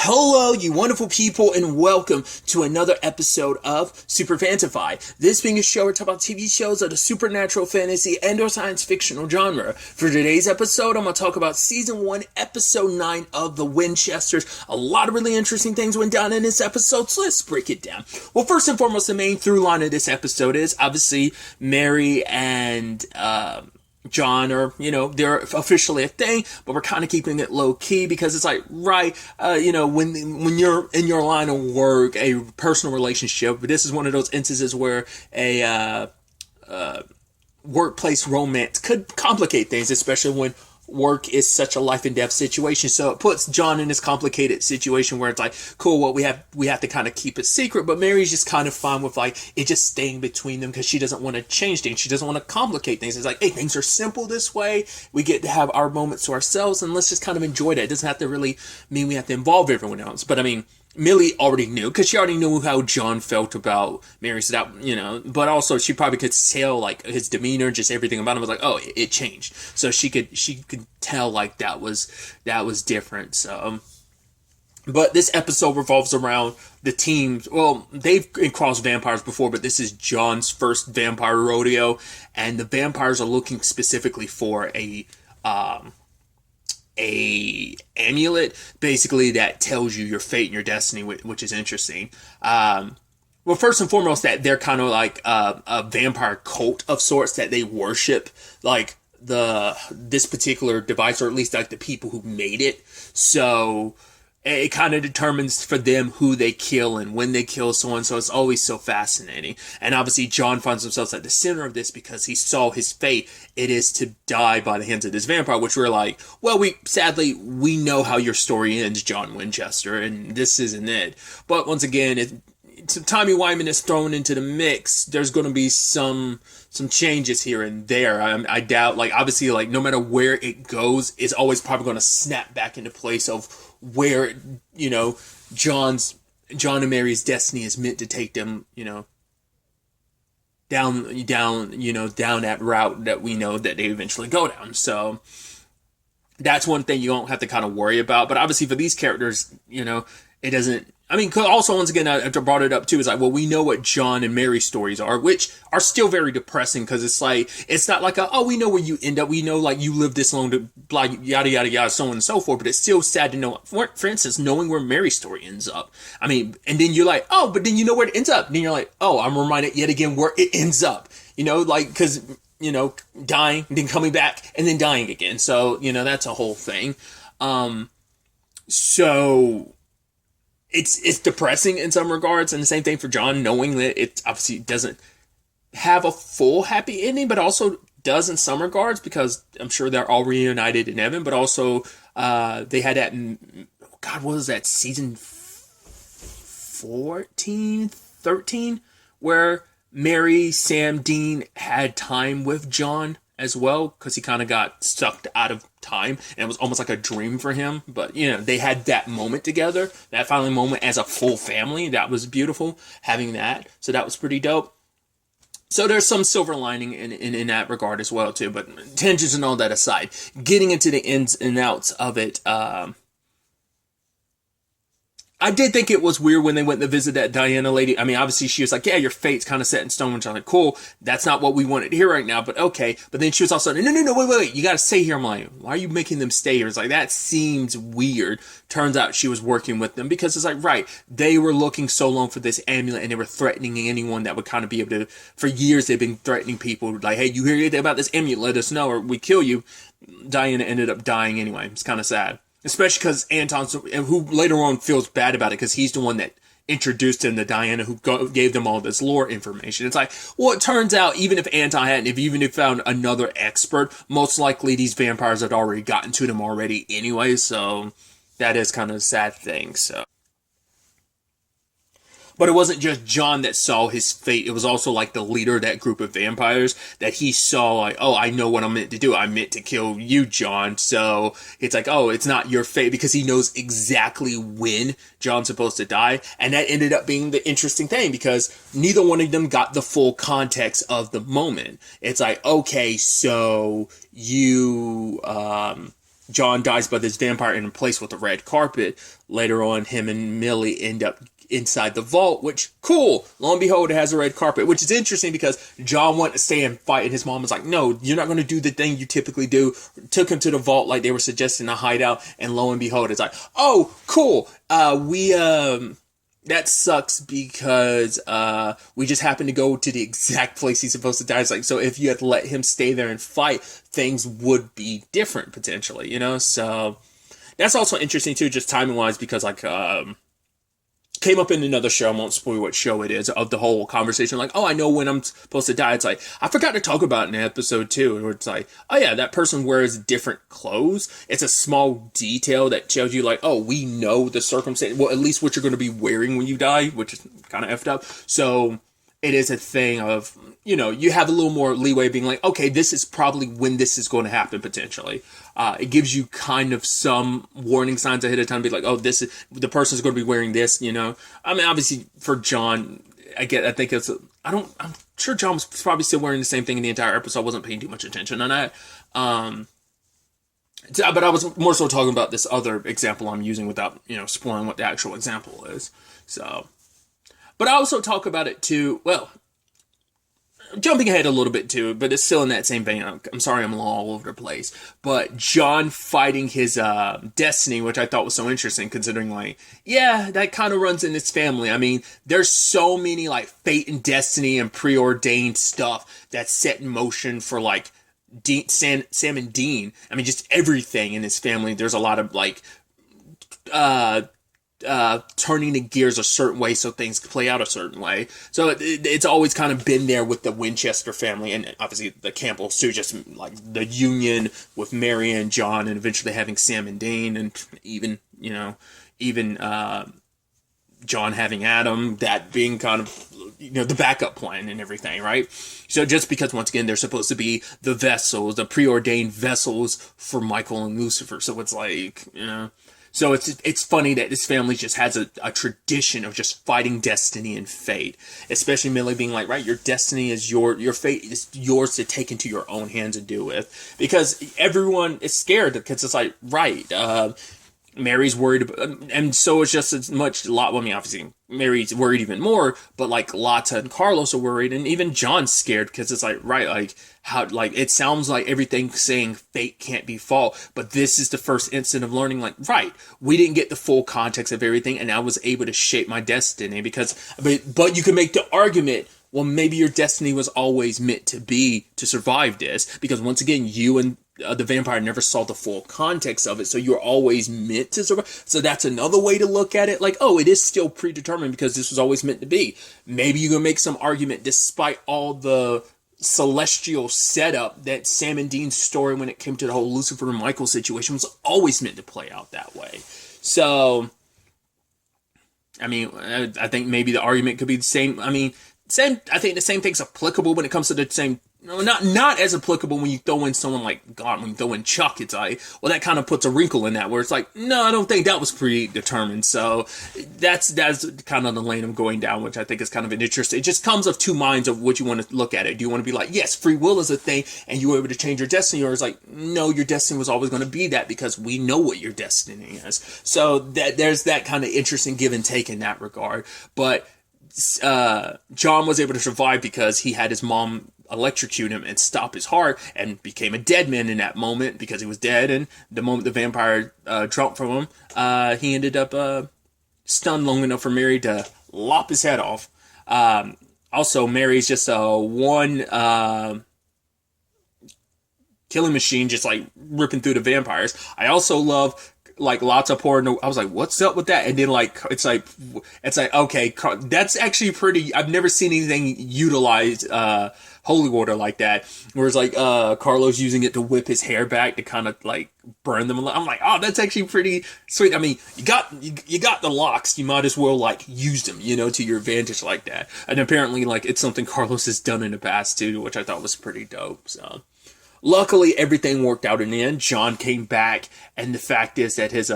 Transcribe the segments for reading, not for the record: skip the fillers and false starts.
Hello, you wonderful people, and welcome to another episode of Super-Fanta-Fi. This being a show where we talk about TV shows of the supernatural, fantasy, and or science fictional genre. For today's episode, I'm going to talk about Season 1, Episode 9 of The Winchesters. A lot of really interesting things went down in this episode, so let's break it down. Well, first and foremost, the main through line of this episode is, obviously, Mary and John are, they're officially a thing, but we're kind of keeping it low key because it's like, right, when you're in your line of work, a personal relationship, but this is one of those instances where a workplace romance could complicate things, especially when work is such a life and death situation. So it puts John in this complicated situation where it's like, cool, well, we have to kind of keep it secret, but Mary's just kind of fine with like it just staying between them because she doesn't want to change things. She doesn't want to complicate things. It's like, hey, things are simple this way. We get to have our moments to ourselves and let's just kind of enjoy that. It doesn't have to really mean we have to involve everyone else. But I mean, Millie already knew, because she already knew how John felt about Mary, so that, but also she probably could tell, like, his demeanor, just everything about him was like, oh, it changed. So she could tell, like, that was different, so. But this episode revolves around the teams. Well, they've crossed vampires before, but this is John's first vampire rodeo, and the vampires are looking specifically for a amulet, basically, that tells you your fate and your destiny, which is interesting. Well, first and foremost, that they're kind of like a vampire cult of sorts, that they worship like this particular device, or at least like the people who made it. So it kind of determines for them who they kill and when they kill someone. So it's always so fascinating. And obviously John finds himself at the center of this because he saw his fate. It is to die by the hands of this vampire, which we're like, well, we know how your story ends, John Winchester, and this isn't it. But once again, Tommy Wyman is thrown into the mix. There's going to be some changes here and there. I doubt, like, obviously, like, no matter where it goes, it's always probably going to snap back into place of where, John and Mary's destiny is meant to take them, down that route that we know that they eventually go down. So that's one thing you don't have to kind of worry about. But obviously for these characters, it doesn't. I mean, also, once again, I brought it up too, is like, well, we know what John and Mary's stories are, which are still very depressing, because it's like, it's not like, we know where you end up, we know, like, you lived this long to, blah, yada, yada, yada, so on and so forth, but it's still sad to know, for instance, knowing where Mary's story ends up. I mean, and then you're like, oh, but then you know where it ends up. Then you're like, oh, I'm reminded yet again where it ends up, like, because, dying, then coming back, and then dying again. So, that's a whole thing. So it's depressing in some regards, and the same thing for John, knowing that it obviously doesn't have a full happy ending, but also does in some regards, because I'm sure they're all reunited in heaven, but also they had that, God, what was that, season 14, 13, where Mary, Sam, Dean had time with John as well, because he kind of got sucked out of time, and it was almost like a dream for him. But they had that moment together, that final moment as a full family. That was beautiful, having that. So that was pretty dope. So there's some silver lining in that regard as well too. But tangents and all that aside, getting into the ins and outs of it, I did think it was weird when they went to visit that Diana lady. I mean, obviously she was like, yeah, your fate's kind of set in stone, which I'm like, cool, that's not what we wanted to hear right now, but okay. But then she was also, no, wait, you gotta stay here. I'm like, why are you making them stay here? It's like, that seems weird. Turns out she was working with them, because it's like, right, they were looking so long for this amulet, and they were threatening anyone that would kind of be able to, for years they've been threatening people, like, hey, you hear anything about this amulet, let us know, or we kill you. Diana ended up dying anyway. It's kind of sad. Especially because Anton, who later on feels bad about it, because he's the one that introduced him to Diana, who gave them all this lore information. It's like, well, it turns out, even if Anton hadn't, even if found another expert, most likely these vampires had already gotten to them already anyway, so that is kind of a sad thing, so. But it wasn't just John that saw his fate. It was also like the leader of that group of vampires, that he saw like, oh, I know what I'm meant to do. I'm meant to kill you, John. So it's like, oh, it's not your fate, because he knows exactly when John's supposed to die. And that ended up being the interesting thing, because neither one of them got the full context of the moment. It's like, okay, so you, John dies by this vampire in place with a red carpet. Later on, him and Millie end up inside the vault, which, cool. Lo and behold, it has a red carpet, which is interesting because John wanted to stay and fight, and his mom was like, no, you're not going to do the thing you typically do. Took him to the vault like they were suggesting a hideout, and lo and behold, it's like, oh, cool. That sucks because we just happened to go to the exact place he's supposed to die. It's like, so if you had to let him stay there and fight, things would be different potentially, you know? So that's also interesting too, just timing wise, because like came up in another show, I won't spoil what show it is, of the whole conversation, like, oh, I know when I'm supposed to die. It's like, I forgot to talk about it in episode 2, where it's like, oh yeah, that person wears different clothes. It's a small detail that tells you, like, oh, we know the circumstance, well, at least what you're going to be wearing when you die, which is kind of effed up. So it is a thing of, you know, you have a little more leeway being like, okay, this is probably when this is going to happen potentially. It gives you kind of some warning signs ahead of time, be like, oh, this is, the person's going to be wearing this, you know. I mean, obviously for John, I think it's, I'm sure John was probably still wearing the same thing in the entire episode. I wasn't paying too much attention on that. But I was more so talking about this other example I'm using without, you know, spoiling what the actual example is. So, but I also talk about it too, well, jumping ahead a little bit too, but it's still in that same vein. I'm sorry I'm all over the place. But John fighting his destiny, which I thought was so interesting, considering, like, yeah, that kind of runs in his family. I mean, there's so many, like, fate and destiny and preordained stuff that's set in motion for, like, Sam and Dean. I mean, just everything in his family. There's a lot of, like, turning the gears a certain way so things play out a certain way. So it's always kind of been there with the Winchester family, and obviously the Campbells too, just like the union with Mary and John, and eventually having Sam and Dean, and even John having Adam, that being kind of, you know, the backup plan and everything, right? So just because, once again, they're supposed to be the vessels, the preordained vessels for Michael and Lucifer. So it's like, you know, so it's funny that this family just has a tradition of just fighting destiny and fate, especially Millie being like, right, your destiny is your fate is yours to take into your own hands and do with, because everyone is scared, because it's like, right, Mary's worried, and so it's just as much, I mean, obviously, Mary's worried even more, but, like, Lotta and Carlos are worried, and even John's scared, because it's like, right, like, how, like, it sounds like everything's saying fate can't be fault, but this is the first instant of learning, like, right, we didn't get the full context of everything, and I was able to shape my destiny, because, but you can make the argument, well, maybe your destiny was always meant to be to survive this, because once again, you and the vampire never saw the full context of it, so you're always meant to survive. So that's another way to look at it, like, oh, it is still predetermined because this was always meant to be. Maybe you can make some argument, despite all the celestial setup, that Sam and Dean's story when it came to the whole Lucifer and Michael situation was always meant to play out that way. So, I mean, I think maybe the argument could be the same. I mean, I think the same thing's applicable when it comes to the same. Not as applicable when you throw in someone like God, when you throw in Chuck, it's like, well, that kind of puts a wrinkle in that, where it's like, no, I don't think that was predetermined. So that's kind of the lane I'm going down, which I think is kind of an interesting. It just comes of two minds of what you want to look at it. Do you want to be like, yes, free will is a thing, and you were able to change your destiny, or it's like, no, your destiny was always going to be that because we know what your destiny is. So there's that kind of interesting give and take in that regard. But John was able to survive because he had his mom electrocute him and stop his heart, and became a dead man in that moment because he was dead. And the moment the vampire dropped from him, he ended up stunned long enough for Mary to lop his head off. Also, Mary's just one killing machine, just like ripping through the vampires. I also love, like, lots of pouring. I was like, what's up with that? And then, like, it's like, okay, that's actually pretty. I've never seen anything utilize holy water like that. Whereas, like, Carlos using it to whip his hair back to kind of, like, burn them. I'm like, oh, that's actually pretty sweet. I mean, you got the locks. You might as well, like, use them, you know, to your advantage like that. And apparently, like, it's something Carlos has done in the past too, which I thought was pretty dope. So, luckily, everything worked out in the end. John came back, and the fact is that his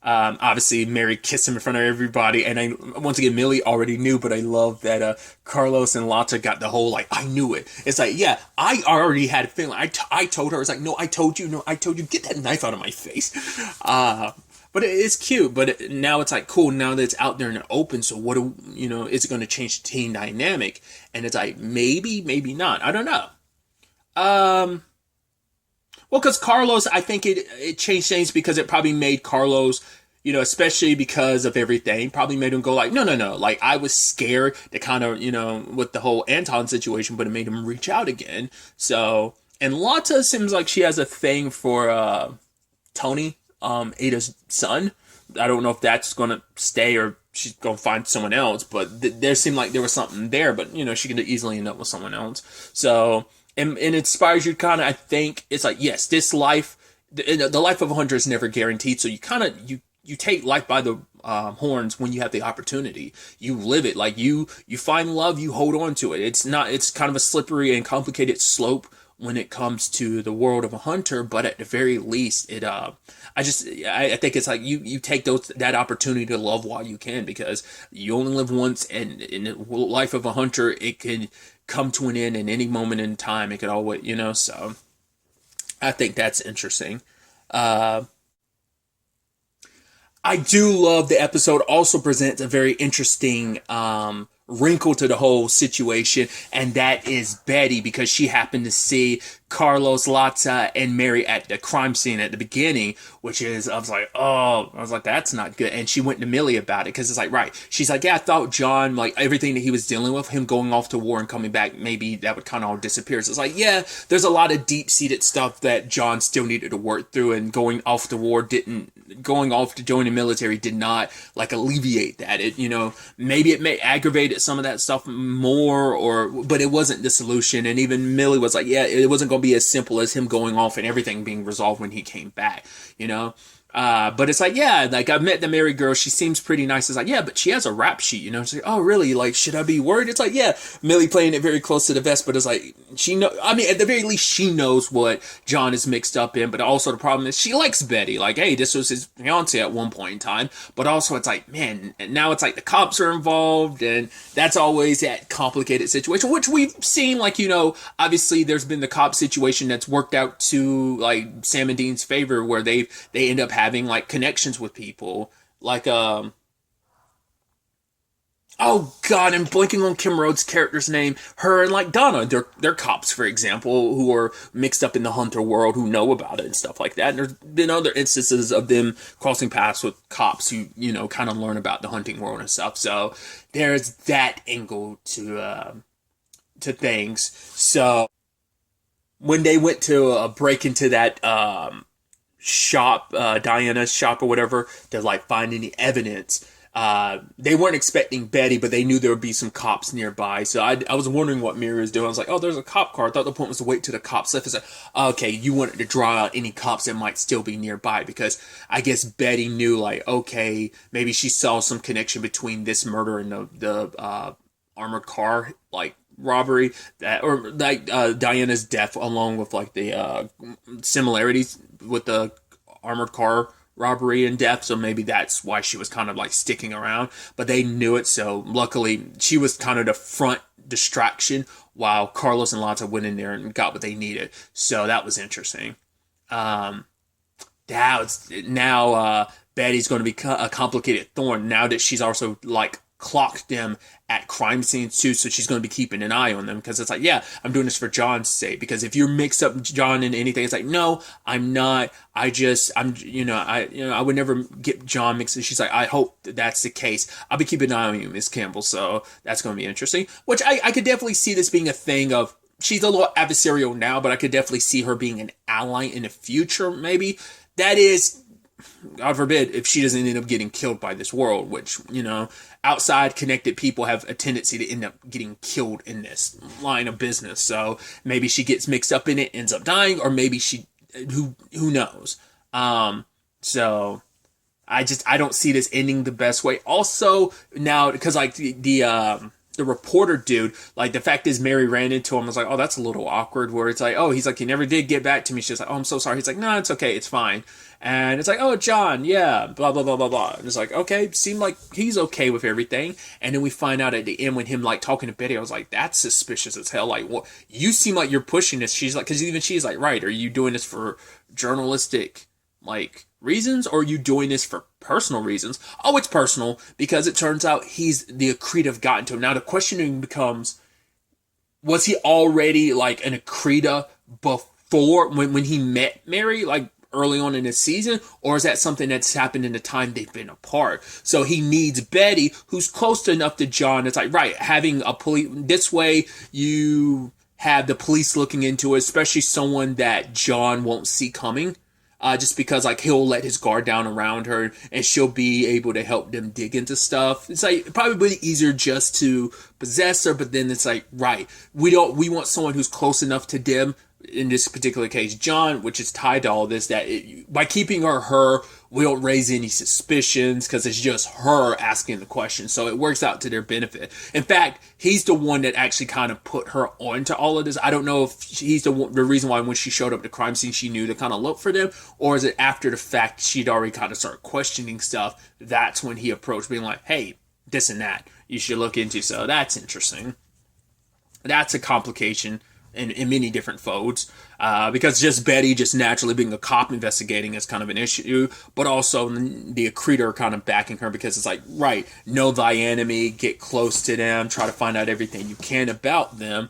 Obviously, Mary kissed him in front of everybody, and once again, Millie already knew, but I love that Carlos and Lata got the whole like, I knew it. It's like, yeah, I already had a feeling. I told her, it's like, no, I told you, no, I told you, get that knife out of my face. But it's cute. But now it's like, cool. Now that it's out there in the open, so what do is it going to change the team dynamic? And it's like, maybe, maybe not. I don't know. Well, because Carlos, I think it changed things because it probably made Carlos, especially because of everything, probably made him go like, no, no, no. Like, I was scared to kind of, with the whole Anton situation, but it made him reach out again. So, and Lotta seems like she has a thing for Tony, Ada's son. I don't know if that's going to stay or she's going to find someone else, but there seemed like there was something there, but, she could easily end up with someone else. So, and it inspires you kind of, I think, it's like, yes, this life, the life of a hunter is never guaranteed, so you kind of, you take life by the horns when you have the opportunity. You live it, like you find love, you hold on to it. It's kind of a slippery and complicated slope when it comes to the world of a hunter, but at the very least, I think it's like you take that opportunity to love while you can, because you only live once, and in the life of a hunter, it can come to an end in any moment in time. It could always, so I think that's interesting. I do love the episode also presents a very interesting wrinkle to the whole situation, and that is Betty, because she happened to see Carlos, Latza, and Mary at the crime scene at the beginning, I was like, that's not good. And she went to Millie about it, because it's like, right. She's like, yeah, I thought John, like, everything that he was dealing with, him going off to war and coming back, maybe that would kind of all disappear. So it's like, yeah, there's a lot of deep-seated stuff that John still needed to work through, and going off to join the military did not, like, alleviate that. Maybe it may aggravate some of that stuff more, but it wasn't the solution. And even Millie was like, yeah, it wasn't going to be as simple as him going off and everything being resolved when he came back, but it's like, yeah, like, I've met the married girl. She seems pretty nice. It's like, yeah, but she has a rap sheet, She's like, oh, really? Like, should I be worried? It's like, yeah, Millie playing it very close to the vest, but it's like, at the very least, she knows what John is mixed up in, but also the problem is she likes Betty. Like, hey, this was his fiance at one point in time, but also it's like, man, now it's like the cops are involved, and that's always that complicated situation, which we've seen, like, obviously there's been the cop situation that's worked out to, like, Sam and Dean's favor, where they end up having, like, connections with people, like, oh god, I'm blanking on Kim Rhodes' character's name. Her and, like, Donna, they're cops, for example, who are mixed up in the hunter world, who know about it and stuff like that. And there's been other instances of them crossing paths with cops who, kind of learn about the hunting world and stuff. So there's that angle to things. So when they went to break into that shop, Diana's shop or whatever, to, like, find any evidence, they weren't expecting Betty, but they knew there would be some cops nearby. So I was wondering what Mira was doing. I was like, oh, there's a cop car. I thought the point was to wait till the cops left. It's like, okay, you wanted to draw out any cops that might still be nearby, because I guess Betty knew, like, okay, maybe she saw some connection between this murder and the armored car, like, robbery, or like Diana's death, along with, like, the similarities with the armored car robbery and death. So maybe that's why she was kind of, like, sticking around, but they knew it. So luckily she was kind of the front distraction while Carlos and Lata went in there and got what they needed. So that was interesting. Now Betty's going to be a complicated thorn now that she's also, like, clocked them at crime scenes too, so she's going to be keeping an eye on them, because it's like, yeah, I'm doing this for John's sake, because if you're mixed up John in anything, it's like, no, I'm not, I would never get John mixed. And she's like, I hope that's the case. I'll be keeping an eye on you, Miss Campbell. So that's going to be interesting, which I could definitely see this being a thing of, she's a little adversarial now, but I could definitely see her being an ally in the future, maybe. That is, God forbid, if she doesn't end up getting killed by this world, which, outside connected people have a tendency to end up getting killed in this line of business. So maybe she gets mixed up in it, ends up dying, or maybe who knows? So I don't see this ending the best way. Also, now, because, like, the the reporter dude, like the fact is Mary ran into him, I was like, oh, that's a little awkward, where it's like, oh, he's like, he never did get back to me. She's like, oh, I'm so sorry. He's like, no, it's okay, it's fine. And it's like, oh, John, yeah, blah, blah, blah, blah, blah. And it's like, okay, seemed like he's okay with everything. And then we find out at the end when him, like, talking to Betty, I was like, that's suspicious as hell. Like, what? You seem like you're pushing this. She's like, because even she's like, right, are you doing this for journalistic, like, reasons, or are you doing this for personal reasons? Oh, it's personal, because it turns out the accretive gotten to him. Now, the questioning becomes, was he already, like, an accreta before, when he met Mary, like, early on in the season, or is that something that's happened in the time they've been apart? So he needs Betty, who's close enough to John. It's like, right, having a police, this way you have the police looking into it, especially someone that John won't see coming. Just because, like, he'll let his guard down around her, and she'll be able to help them dig into stuff. It's like probably easier just to possess her, but then it's like, right, we want someone who's close enough to them. In this particular case, John, which is tied to all this, that by keeping her, we don't raise any suspicions because it's just her asking the question. So it works out to their benefit. In fact, he's the one that actually kind of put her onto all of this. I don't know if he's the reason why when she showed up at the crime scene, she knew to kind of look for them, or is it after the fact she'd already kind of started questioning stuff? That's when he approached, being like, hey, this and that you should look into. So that's interesting. That's a complication in many different folds, because just Betty just naturally being a cop investigating is kind of an issue, but also the accretor kind of backing her, because it's like, right, know thy enemy, get close to them, try to find out everything you can about them,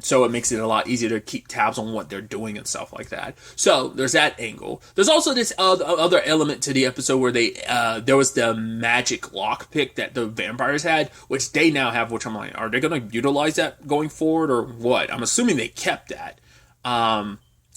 so it makes it a lot easier to keep tabs on what they're doing and stuff like that. So there's that angle. There's also this other element to the episode where there was the magic lockpick that the vampires had, which they now have, which I'm like, are they going to utilize that going forward or what? I'm assuming they kept that.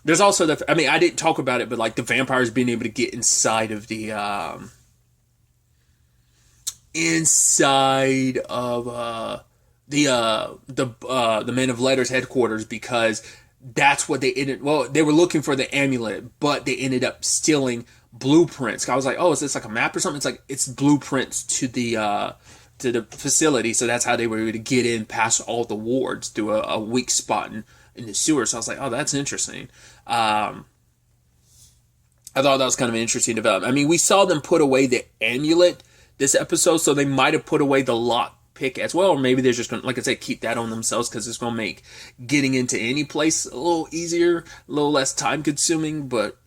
There's also I didn't talk about it, but like the vampires being able to get inside of the the Men of Letters headquarters, because that's what they ended. Well, they were looking for the amulet, but they ended up stealing blueprints. I was like, oh, is this like a map or something? It's like, it's blueprints to the facility. So that's how they were able to get in past all the wards through a weak spot in the sewer. So I was like, oh, that's interesting. I thought that was kind of an interesting development. I mean, we saw them put away the amulet this episode, so they might have put away the lock pick as well, or maybe they're just going to, like I said, keep that on themselves, because it's going to make getting into any place a little easier, a little less time consuming, but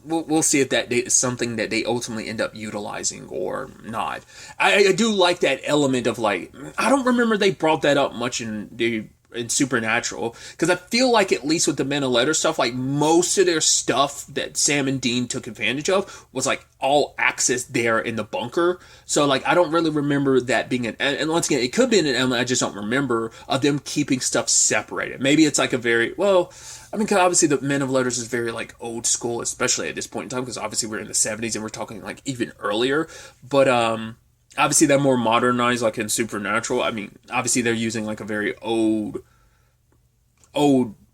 we'll see if that is something that they ultimately end up utilizing or not. I do like that element of, like, I don't remember they brought that up much in Supernatural, because I feel like at least with the Men of Letters stuff, like most of their stuff that Sam and Dean took advantage of was like all access there in the bunker. So like I don't really remember that being and once again, it could be an element, I just don't remember, of them keeping stuff separated. Maybe it's like a very, well, I mean, cause obviously the Men of Letters is very like old school, especially at this point in time, because obviously we're in the 70s and we're talking like even earlier, but obviously they're more modernized, like in Supernatural. I mean, obviously they're using like a very old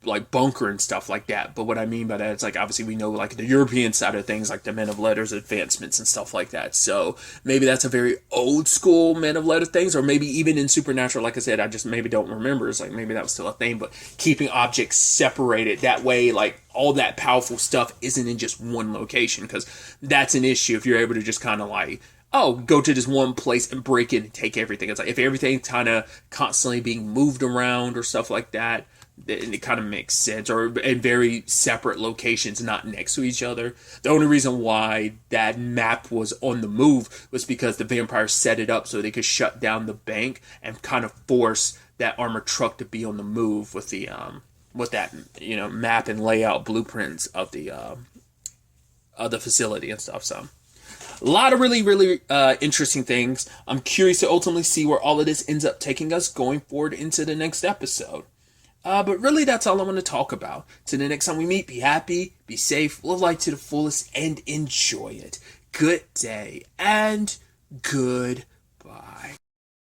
like bunker and stuff like that. But what I mean by that, it's like obviously we know like the European side of things, like the Men of Letters advancements and stuff like that. So maybe that's a very old school Men of Letters things, or maybe even in Supernatural, like I said, I just maybe don't remember. It's like maybe that was still a thing, but keeping objects separated that way, like all that powerful stuff isn't in just one location, because that's an issue if you're able to just kind of like, oh, go to this one place and break it and take everything. It's like if everything's kind of constantly being moved around or stuff like that, then it kind of makes sense. Or in very separate locations, not next to each other. The only reason why that map was on the move was because the vampires set it up so they could shut down the bank and kind of force that armored truck to be on the move with the with that, you know, map and layout blueprints of the facility and stuff. So a lot of really, really interesting things. I'm curious to ultimately see where all of this ends up taking us going forward into the next episode. But really, that's all I want to talk about. Till the next time we meet, be happy, be safe, live life to the fullest, and enjoy it. Good day, and goodbye.